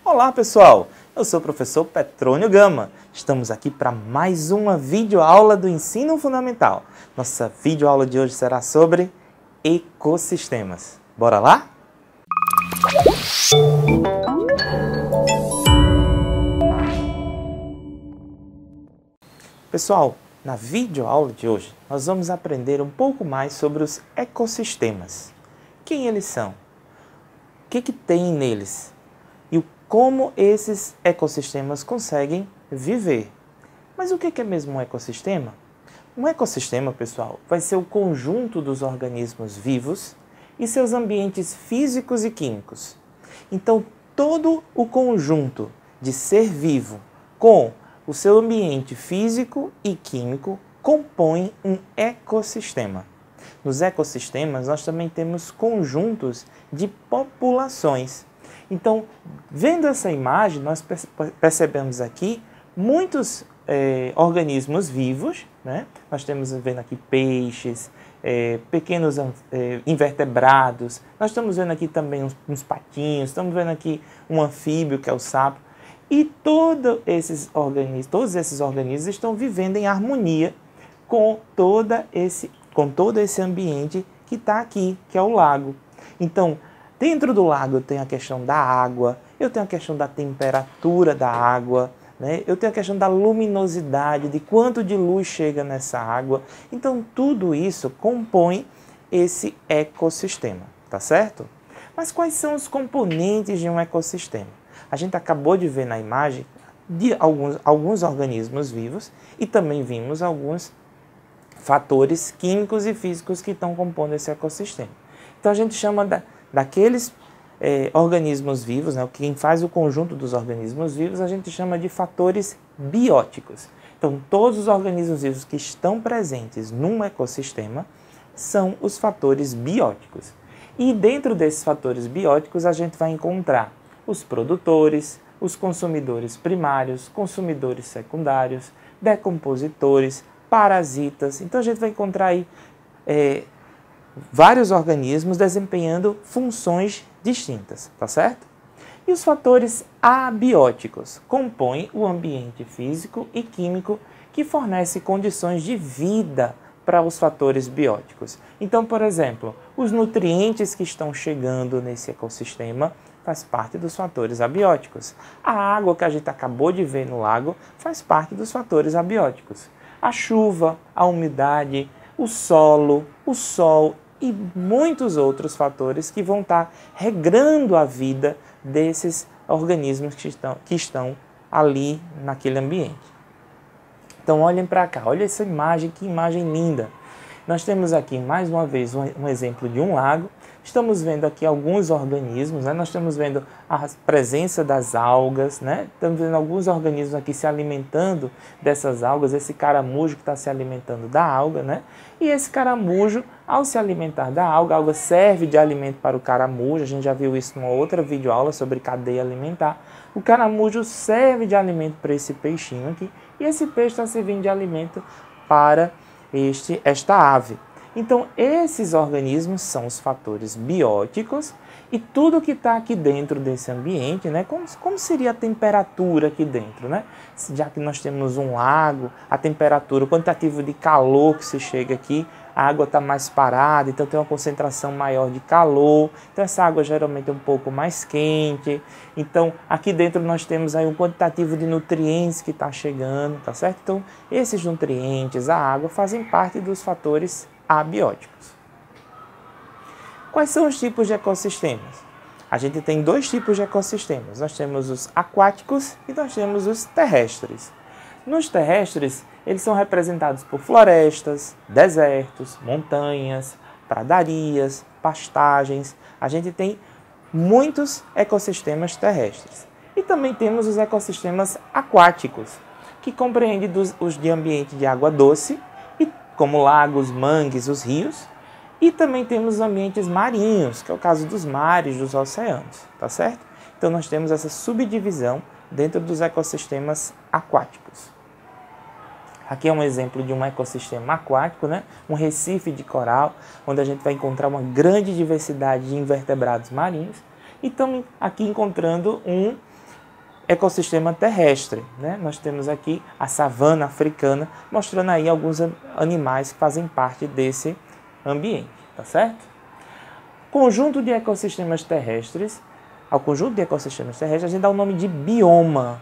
Olá pessoal, eu sou o professor Petrônio Gama. Estamos aqui para mais uma videoaula do Ensino Fundamental. Nossa videoaula de hoje será sobre ecossistemas. Bora lá? Pessoal, na videoaula de hoje nós vamos aprender um pouco mais sobre os ecossistemas. Quem eles são? O que tem neles? E como esses ecossistemas conseguem viver. Mas o que é mesmo um ecossistema? Um ecossistema, pessoal, vai ser o conjunto dos organismos vivos e seus ambientes físicos e químicos. Então, todo o conjunto de ser vivo com o seu ambiente físico e químico compõe um ecossistema. Nos ecossistemas, nós também temos conjuntos de populações. Então, vendo essa imagem, nós percebemos aqui muitos organismos vivos, né? Nós estamos vendo aqui peixes, pequenos invertebrados, nós estamos vendo aqui também uns patinhos, estamos vendo aqui um anfíbio, que é o sapo, e todos esses organismos estão vivendo em harmonia com todo esse ambiente que está aqui, que é o lago. Então, dentro do lago eu tenho a questão da água, eu tenho a questão da temperatura da água, né? Eu tenho a questão da luminosidade, de quanto de luz chega nessa água. Então tudo isso compõe esse ecossistema, tá certo? Mas quais são os componentes de um ecossistema? A gente acabou de ver na imagem de alguns organismos vivos e também vimos alguns fatores químicos e físicos que estão compondo esse ecossistema. Então a gente chama daqueles organismos vivos, né, quem faz o conjunto dos organismos vivos, a gente chama de fatores bióticos. Então, todos os organismos vivos que estão presentes num ecossistema são os fatores bióticos. E dentro desses fatores bióticos, a gente vai encontrar os produtores, os consumidores primários, consumidores secundários, decompositores, parasitas. Então, a gente vai encontrar aí vários organismos desempenhando funções distintas, tá certo? E os fatores abióticos compõem o ambiente físico e químico que fornece condições de vida para os fatores bióticos. Então, por exemplo, os nutrientes que estão chegando nesse ecossistema faz parte dos fatores abióticos. A água que a gente acabou de ver no lago faz parte dos fatores abióticos. A chuva, a umidade, o solo, o sol e muitos outros fatores que vão estar regrando a vida desses organismos que estão ali naquele ambiente. Então olhem para cá, olha essa imagem, que imagem linda. Nós temos aqui mais uma vez um exemplo de um lago. Estamos vendo aqui alguns organismos, né? Nós estamos vendo a presença das algas, né? Estamos vendo alguns organismos aqui se alimentando dessas algas, esse caramujo que está se alimentando da alga, né? E esse caramujo, ao se alimentar da alga, a alga serve de alimento para o caramujo, a gente já viu isso numa outra videoaula sobre cadeia alimentar. O caramujo serve de alimento para esse peixinho aqui, e esse peixe está servindo de alimento para esta ave. Então, esses organismos são os fatores bióticos e tudo que está aqui dentro desse ambiente, né? Como seria a temperatura aqui dentro, né? Já que nós temos um lago, a temperatura, o quantitativo de calor que se chega aqui, a água está mais parada, então tem uma concentração maior de calor, então essa água geralmente é um pouco mais quente. Então, aqui dentro nós temos aí um quantitativo de nutrientes que está chegando, tá certo? Então, esses nutrientes, a água, fazem parte dos fatores abióticos. Quais são os tipos de ecossistemas? A gente tem dois tipos de ecossistemas. Nós temos os aquáticos e nós temos os terrestres. Nos terrestres, eles são representados por florestas, desertos, montanhas, pradarias, pastagens. A gente tem muitos ecossistemas terrestres. E também temos os ecossistemas aquáticos, que compreendem os de ambiente de água doce, como lagos, mangues, os rios, e também temos os ambientes marinhos, que é o caso dos mares, dos oceanos, tá certo? Então nós temos essa subdivisão dentro dos ecossistemas aquáticos. Aqui é um exemplo de um ecossistema aquático, né? Um recife de coral, onde a gente vai encontrar uma grande diversidade de invertebrados marinhos. E estamos aqui encontrando um ecossistema terrestre, né? Nós temos aqui a savana africana, mostrando aí alguns animais que fazem parte desse ambiente, tá certo? Conjunto de ecossistemas terrestres, ao conjunto de ecossistemas terrestres a gente dá o nome de bioma.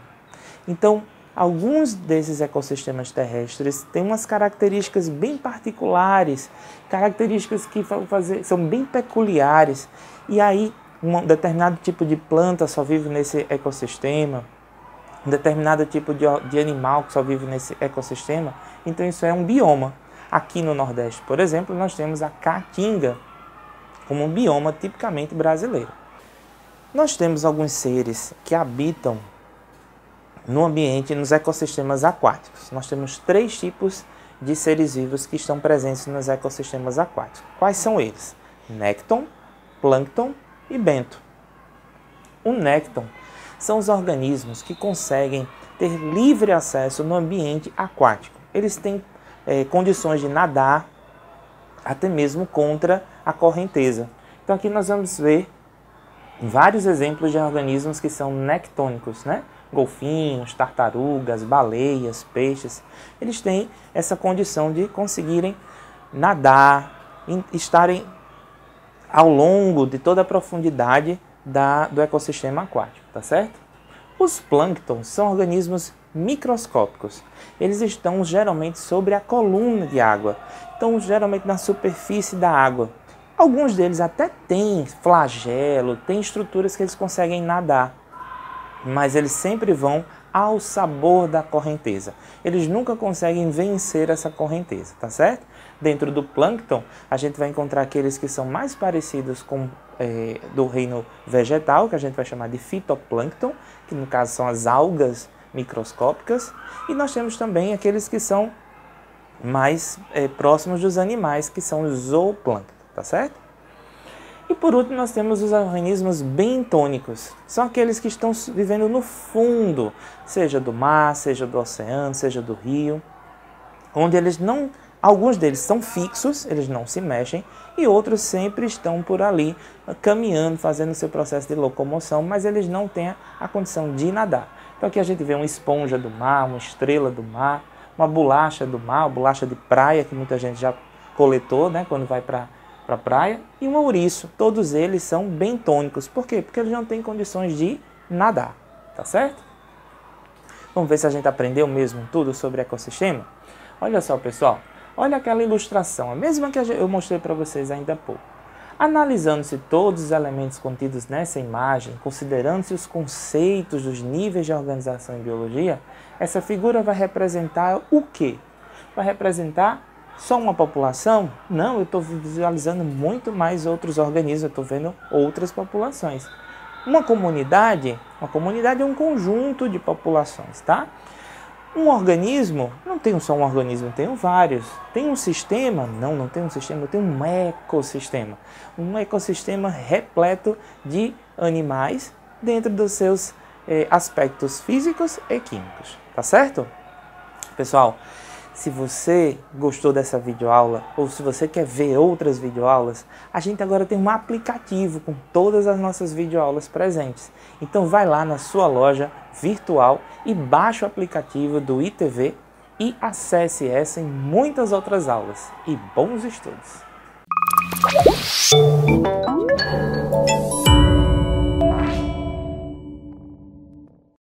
Então, alguns desses ecossistemas terrestres têm umas características bem particulares, características que são bem peculiares, e aí um determinado tipo de planta só vive nesse ecossistema, um determinado tipo de animal que só vive nesse ecossistema, então isso é um bioma. Aqui no Nordeste, por exemplo, nós temos a caatinga como um bioma tipicamente brasileiro. Nós temos alguns seres que habitam no ambiente, nos ecossistemas aquáticos. Nós temos 3 tipos de seres vivos que estão presentes nos ecossistemas aquáticos. Quais são eles? Nécton, plâncton e bento. O nécton são os organismos que conseguem ter livre acesso no ambiente aquático. Eles têm condições de nadar até mesmo contra a correnteza. Então aqui nós vamos ver vários exemplos de organismos que são nectônicos, né? Golfinhos, tartarugas, baleias, peixes. Eles têm essa condição de conseguirem nadar, estarem ao longo de toda a profundidade do ecossistema aquático, tá certo? Os plânctons são organismos microscópicos. Eles estão geralmente sobre a coluna de água, estão geralmente na superfície da água. Alguns deles até têm flagelo, têm estruturas que eles conseguem nadar, mas eles sempre vão ao sabor da correnteza. Eles nunca conseguem vencer essa correnteza, tá certo? Dentro do plâncton, a gente vai encontrar aqueles que são mais parecidos com do reino vegetal, que a gente vai chamar de fitoplâncton, que no caso são as algas microscópicas, e nós temos também aqueles que são mais próximos dos animais, que são os zooplâncton, tá certo? E por último nós temos os organismos bentônicos, são aqueles que estão vivendo no fundo, seja do mar, seja do oceano, seja do rio, onde alguns deles são fixos, eles não se mexem, e outros sempre estão por ali, caminhando, fazendo o seu processo de locomoção, mas eles não têm a condição de nadar. Então aqui a gente vê uma esponja do mar, uma estrela do mar, uma bolacha do mar, uma bolacha de praia, que muita gente já coletou, né, quando vai para a praia, e um ouriço. Todos eles são bentônicos. Por quê? Porque eles não têm condições de nadar, tá certo? Vamos ver se a gente aprendeu mesmo tudo sobre ecossistema? Olha só, pessoal. Olha aquela ilustração, a mesma que eu mostrei para vocês ainda há pouco. Analisando-se todos os elementos contidos nessa imagem, considerando-se os conceitos dos níveis de organização em biologia, essa figura vai representar o quê? Vai representar só uma população? Não, eu estou visualizando muito mais outros organismos, eu estou vendo outras populações. Uma comunidade é um conjunto de populações, tá? Um organismo, não tem só um organismo, tem vários. Tem um sistema? Não, não tem um sistema, tem um ecossistema. Um ecossistema repleto de animais dentro dos seus aspectos físicos e químicos, tá certo? Pessoal, se você gostou dessa videoaula ou se você quer ver outras videoaulas, a gente agora tem um aplicativo com todas as nossas videoaulas presentes. Então vai lá na sua loja virtual e baixe o aplicativo do ITV e acesse essa e muitas outras aulas. E bons estudos!